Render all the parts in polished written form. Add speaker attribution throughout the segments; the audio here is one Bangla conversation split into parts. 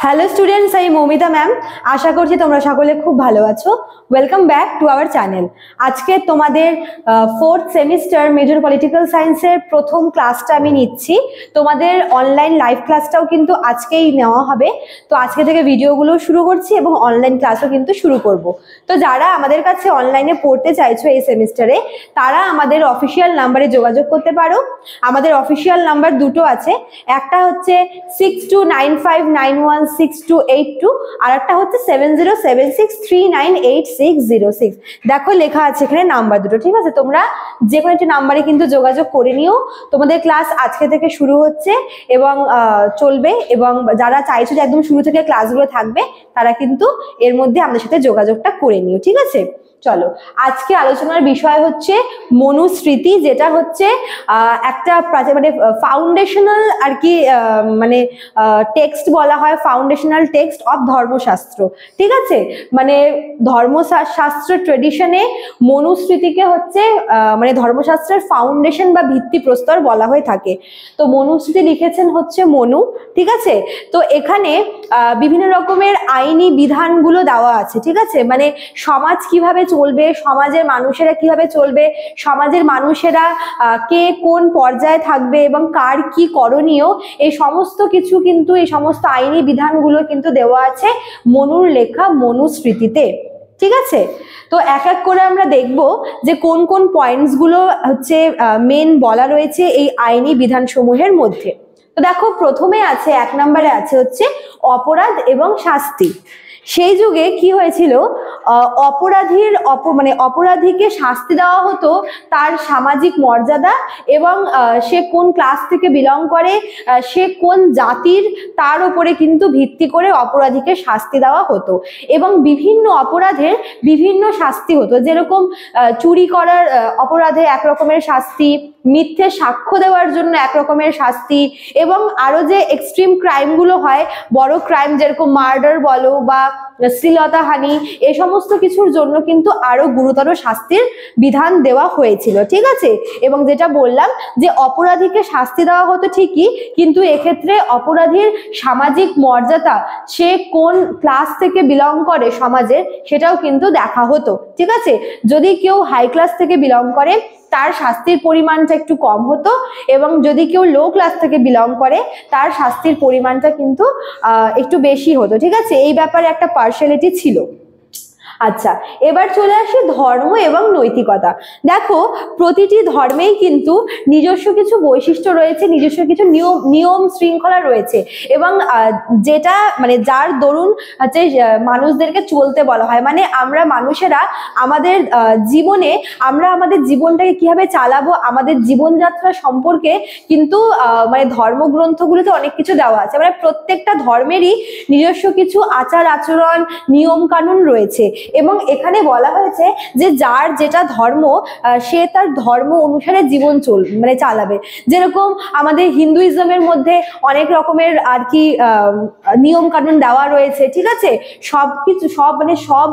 Speaker 1: হ্যালো স্টুডেন্টস, আমি মৌমিতা ম্যাম। আশা করছি তোমরা সকলে খুব ভালো আছো। Welcome back to our channel. আজকে তোমাদের ফোর্থ সেমিস্টার মেজর পলিটিক্যাল সায়েন্সের প্রথম ক্লাসটা আমি নিচ্ছি। তোমাদের অনলাইন লাইভ ক্লাসটাও কিন্তু আজকেই নেওয়া হবে। তো আজকে থেকে ভিডিওগুলো শুরু করছি এবং অনলাইন ক্লাসও কিন্তু শুরু করব। তো যারা আমাদের কাছে অনলাইনে পড়তে চাইছো এই সেমিস্টারে, তারা আমাদের অফিসিয়াল নাম্বারে যোগাযোগ করতে পারো। আমাদের অফিসিয়াল নাম্বার দুটো আছে, একটা হচ্ছে 6295916282 আর একটা হচ্ছে 7076398606। দেখো লেখা আছে এখানে নাম্বার দুটো, ঠিক আছে? তোমরা যে কোনো একটা নাম্বারে কিন্তু যোগাযোগ করে নিও। তোমাদের ক্লাস আজকে থেকে শুরু হচ্ছে এবং চলবে, এবং যারা চাইছো যে একদম শুরু থেকে ক্লাসগুলো থাকবে, তারা কিন্তু এর মধ্যে আমাদের সাথে যোগাযোগটা করে নিও, ঠিক আছে? চলো, আজকে আলোচনার বিষয় হচ্ছে মনুস্মৃতি, যেটা হচ্ছে একটা মানে ফাউন্ডেশনাল আর কি, মানে টেক্সট বলা হয়, ফাউন্ডেশনাল টেক্সট অফ ধর্মশাস্ত্র, ঠিক আছে? মানে ধর্মশাস্ত্র ট্রেডিশনে মনুস্মৃতিকে হচ্ছে মানে ধর্মশাস্ত্রের ফাউন্ডেশন বা ভিত্তিপ্রস্তর বলা হয়ে থাকে। তো মনুস্মৃতি লিখেছেন হচ্ছে মনু, ঠিক আছে? তো এখানে বিভিন্ন রকমের আইনি বিধানগুলো দেওয়া আছে, ঠিক আছে? মানে সমাজ কিভাবে চলবে, সমাজের মানুষেরা কিভাবে চলবে, সমাজের মানুষেরা কে কোন পর্যায়ে থাকবে এবং কার কি করণীয়, এই সমস্ত কিছু কিন্তু, এই সমস্ত আইনি বিধানগুলো কিন্তু দেওয়া আছে মনুর লেখা মনুস্মৃতিতে, ঠিক আছে? তো এক এক করে আমরা দেখব যে কোন কোন পয়েন্টস গুলো হচ্ছে মেন বলা রয়েছে এই আইনি বিধানসমূহের মধ্যে। তো দেখো, প্রথমে আছে, 1 নম্বরে আছে হচ্ছে অপরাধ এবং শাস্তি। সেই যুগে কি হয়েছিল, অপরাধীকে শাস্তি দেওয়া হতো তার সামাজিক মর্যাদা এবং সে কোন ক্লাস থেকে বিলং করে, সে কোন জাতির, তার উপরে কিন্তু ভিত্তি করে অপরাধীকে শাস্তি দেওয়া হতো। এবং বিভিন্ন অপরাধের বিভিন্ন শাস্তি হতো, যেরকম চুরি করার অপরাধে এক রকমের শাস্তি, মিথ্যে সাক্ষ্য দেওয়ার জন্য এক রকমের শাস্তি, এবং আরো যে এক্সট্রিম ক্রাইমগুলো হয়, বড় ক্রাইম যেরকম মার্ডার বলো বা শ্লীলতাহানি, এই সমস্ত কিছুর জন্য কিন্তু আরো গুরুতর শাস্তির বিধান দেওয়া হয়েছিল, ঠিক আছে? এবং যেটা বললাম যে অপরাধীকে শাস্তি দেওয়া হতো ঠিকই, কিন্তু এক্ষেত্রে অপরাধীর সামাজিক মর্যাদা, সে কোন ক্লাস থেকে বিলং করে সমাজের, সেটাও কিন্তু দেখা হতো, ঠিক আছে? যদি কেউ হাই ক্লাস থেকে বিলং করে, তার শাস্তির পরিমাণটা একটু কম হতো, এবং যদি কেউ লো ক্লাস থেকে বিলং করে, তার শাস্তির পরিমাণটা কিন্তু একটু বেশি হতো, ঠিক আছে? এই ব্যাপারে একটা পার্শিয়ালিটি ছিল। আচ্ছা, এবার চলে আসি ধর্ম এবং নৈতিকতা। দেখো, প্রতিটি ধর্মেই কিন্তু নিজস্ব কিছু বৈশিষ্ট্য রয়েছে, নিজস্ব কিছু নিয়ম শৃঙ্খলা রয়েছে, এবং যেটা মানে যার দরুন হচ্ছে মানুষদেরকে চলতে বলা হয়। মানে আমরা মানুষেরা আমাদের জীবনে, আমরা আমাদের জীবনটাকে কিভাবে চালাবো, আমাদের জীবনযাত্রা সম্পর্কে কিন্তু মানে ধর্মগ্রন্থগুলোতে অনেক কিছু দেওয়া আছে। মানে প্রত্যেকটা ধর্মেরই নিজস্ব কিছু আচার আচরণ, নিয়ম কানুন রয়েছে, এবং এখানে বলা হয়েছে যে যার যেটা ধর্ম, সে তার ধর্ম অনুসারে জীবন চালাবে। যেরকম আমাদের হিন্দুইজমের মধ্যে অনেক রকমের আর কি নিয়ম কানুন দেওয়া রয়েছে, ঠিক আছে? সব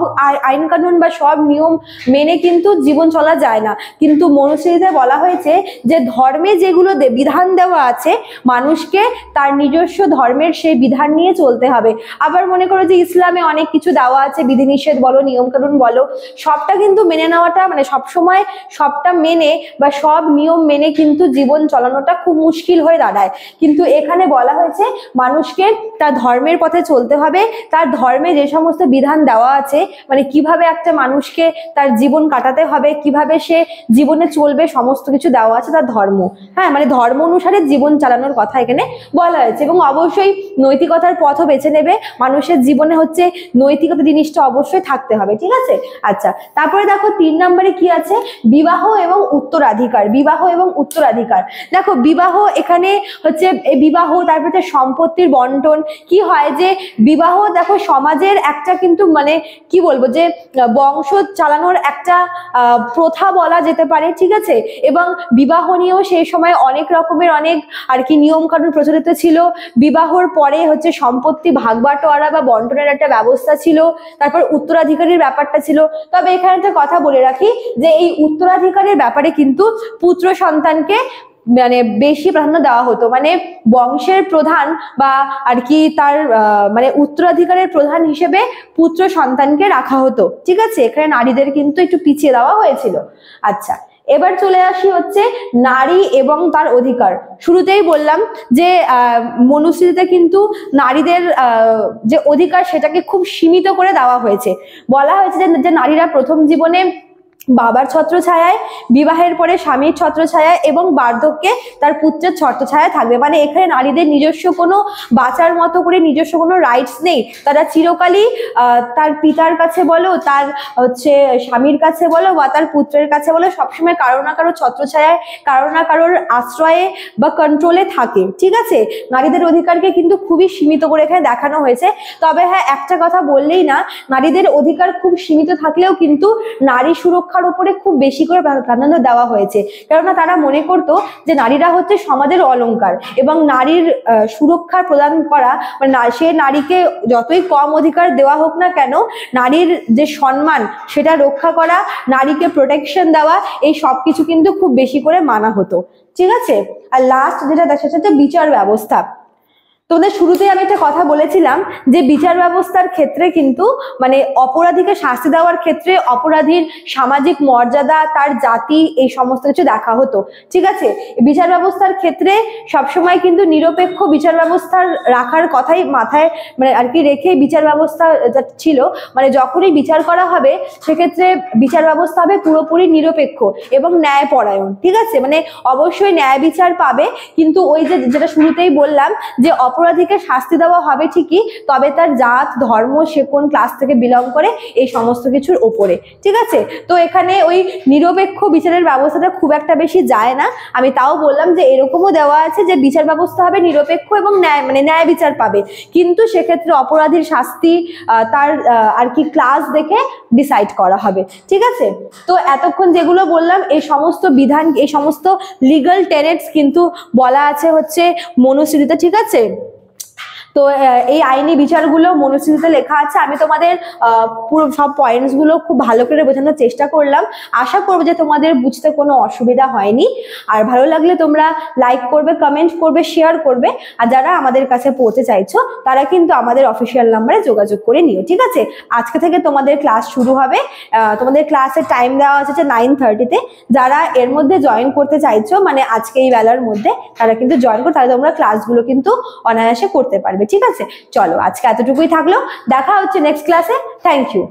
Speaker 1: আইন কানুন বা সব নিয়ম মেনে কিন্তু জীবন চলা যায় না, কিন্তু মনুস্মৃতিতে বলা হয়েছে যে ধর্মে যেগুলো বিধান দেওয়া আছে, মানুষকে তার নিজস্ব ধর্মের সেই বিধান নিয়ে চলতে হবে। আবার মনে করো যে ইসলামে অনেক কিছু দেওয়া আছে, বিধিনিষেধ বলো, নিয়ম কানুন বলো, সবটা কিন্তু মেনে নেওয়াটা, মানে সবসময় সবটা মেনে বা সব নিয়ম মেনে কিন্তু জীবন চালানোটা খুব মুশকিল হয়ে দাঁড়ায়। কিন্তু এখানে বলা হয়েছে মানুষকে তার ধর্মের পথে চলতে হবে, তার ধর্মে যে সমস্ত বিধান দেওয়া আছে, মানে কিভাবে একটা মানুষকে তার জীবন কাটাতে হবে, কিভাবে সে জীবনে চলবে, সমস্ত কিছু দেওয়া আছে তার ধর্ম। হ্যাঁ, মানে ধর্ম অনুসারে জীবন চালানোর কথা এখানে বলা হয়েছে। এবং অবশ্যই নৈতিকতার পথও বেছে নেবে, মানুষের জীবনে হচ্ছে নৈতিকতা জিনিসটা অবশ্যই থাকতে হবে, ঠিক আছে? আচ্ছা, তারপরে দেখো 3 নম্বরে কি আছে, বিবাহ এবং উত্তরাধিকার। বিবাহ এবং উত্তরাধিকার, দেখো বিবাহ এখানে হচ্ছে বিবাহ, তারপরে সম্পত্তির বন্টন। কি হয় যে বিবাহ, দেখো সমাজের একটা কিন্তু মানে কি বলবো, যে বংশ চালানোর একটা প্রথা বলা যেতে পারে, ঠিক আছে? এবং বিবাহ নিয়েও সেই সময় অনেক রকমের অনেক আর কি নিয়ম কানুন প্রচলিত ছিল। বিবাহর পরে হচ্ছে সম্পত্তি ভাগ বাটোয়ারা বা বন্টনের একটা ব্যবস্থা ছিল, তারপর উত্তরাধিকারীর ব্যাপারটা ছিল। তবে এখানে একটা কথা বলে রাখি যে এই উত্তরাধিকারের ব্যাপারে কিন্তু পুত্র সন্তানকে মানে বেশি প্রাধান্য দেওয়া হতো, মানে বংশের প্রধান বা আর কি তার মানে উত্তরাধিকারের প্রধান হিসেবে পুত্র সন্তানকে রাখা হতো। ঠিক আছে, এখানে নারীদের কিন্তু একটু পিছিয়ে দেওয়া হয়েছিল। আচ্ছা, এবার চলে আসি হচ্ছে নারী এবং তার অধিকার। শুরুতেই বললাম যে মনুস্মৃতিতে কিন্তু নারীদের যে অধিকার সেটাকে খুব সীমিত করে দেওয়া হয়েছে। বলা হয়েছে যে নারীরা প্রথম জীবনে বাবার ছত্রছায়ায়, বিবাহের পরে স্বামীর ছত্রছায়ায় এবং বার্ধক্যে তার পুত্রের ছত্রছায়ায় থাকবে। মানে এখানে নারীদের নিজস্ব কোনো বাঁচার মতো করে নিজস্ব কোনো রাইটস নেই। তারা চিরকালই তার পিতার কাছে বলো, তার হচ্ছে স্বামীর কাছে বলো বা তার পুত্রের কাছে বলো, সবসময় কারো না কারো ছত্রছায়ায়, কারো না কারোর আশ্রয়ে বা কন্ট্রোলে থাকে। ঠিক আছে, নারীদের অধিকারকে কিন্তু খুবই সীমিত করে এখানে দেখানো হয়েছে। তবে হ্যাঁ, একটা কথা বললেই না, নারীদের অধিকার খুব সীমিত থাকলেও কিন্তু নারী সুরক্ষার উপরে খুব বেশি করে প্রাধান্য দেওয়া হয়েছে। কেননা তারা মনে করতো যে নারীরা হচ্ছে সমাজের অলংকার এবং নারীর সুরক্ষা প্রদান করা, মানে সে নারীকে যতই কম অধিকার দেওয়া হোক না কেন, নারীর যে সম্মান সেটা রক্ষা করা, নারীকে প্রোটেকশন দেওয়া, এই সব কিছু কিন্তু খুব বেশি করে মানা হতো। ঠিক আছে, আর লাস্ট যেটা দেখা যাচ্ছে বিচার ব্যবস্থা। তোমাদের শুরুতেই আমি একটা কথা বলেছিলাম যে বিচার ব্যবস্থার ক্ষেত্রে কিন্তু মানে অপরাধীকে শাস্তি দেওয়ার ক্ষেত্রে অপরাধীর সামাজিক মর্যাদা, তার জাতি, এই সমস্ত কিছু দেখা হতো। ঠিক আছে, বিচার ব্যবস্থার ক্ষেত্রে সবসময় কিন্তু নিরপেক্ষ বিচার ব্যবস্থার রাখার কথাই মাথায় মানে আর কি রেখে বিচার ব্যবস্থা ছিল। মানে যখনই বিচার করা হবে সেক্ষেত্রে বিচার ব্যবস্থা হবে পুরোপুরি নিরপেক্ষ এবং ন্যায়পরায়ণ। ঠিক আছে, মানে অবশ্যই ন্যায় বিচার পাবে, কিন্তু ওই যে যেটা শুরুতেই বললাম যে অপরাধীকে শাস্তি দেওয়া হবে ঠিকই, তবে তার জাত, ধর্ম, সে কোন ক্লাস থেকে বিলং করে, এই সমস্ত কিছুর ওপরে। ঠিক আছে, তো এখানে ওই নিরপেক্ষ বিচারের ব্যবস্থাটা খুব একটা বেশি যায় না। আমি তাও বললাম যে এরকমও দেওয়া আছে যে বিচার ব্যবস্থা হবে নিরপেক্ষ এবং ন্যায়, মানে ন্যায় বিচার পাবে, কিন্তু সেক্ষেত্রে অপরাধীর শাস্তি তার আর কি ক্লাস দেখে ডিসাইড করা হবে। ঠিক আছে, তো এতক্ষণ যেগুলো বললাম এই সমস্ত বিধান, এই সমস্ত লিগাল টেনেটস কিন্তু বলা আছে হচ্ছে মনুস্মৃতিতে। ঠিক আছে, তো এই আইনি বিচারগুলো মনুস্মৃতিতে লেখা আছে। আমি তোমাদের পুরো সব পয়েন্টস গুলো খুব ভালো করে বোঝানোর চেষ্টা করলাম। আশা করবো যে তোমাদের বুঝতে কোনো অসুবিধা হয়নি। আর ভালো লাগলে তোমরা লাইক করবে, কমেন্ট করবে, শেয়ার করবে। আর যারা আমাদের কাছে পড়তে চাইছো তারা কিন্তু আমাদের অফিসিয়াল নাম্বারে যোগাযোগ করে নিও। ঠিক আছে, আজকে থেকে তোমাদের ক্লাস শুরু হবে। তোমাদের ক্লাসের টাইম দেওয়া আছে 9:30-তে। যারা এর মধ্যে জয়েন করতে চাইছো, মানে আজকে এই বেলার মধ্যে, তারা কিন্তু জয়েন করো, তাহলে তোমরা ক্লাসগুলো কিন্তু অনায়াসে করতে পারবে। ঠিক আছে, চলো আজকে এতটুকুই থাকলো, দেখা হচ্ছে নেক্সট ক্লাসে। Thank you.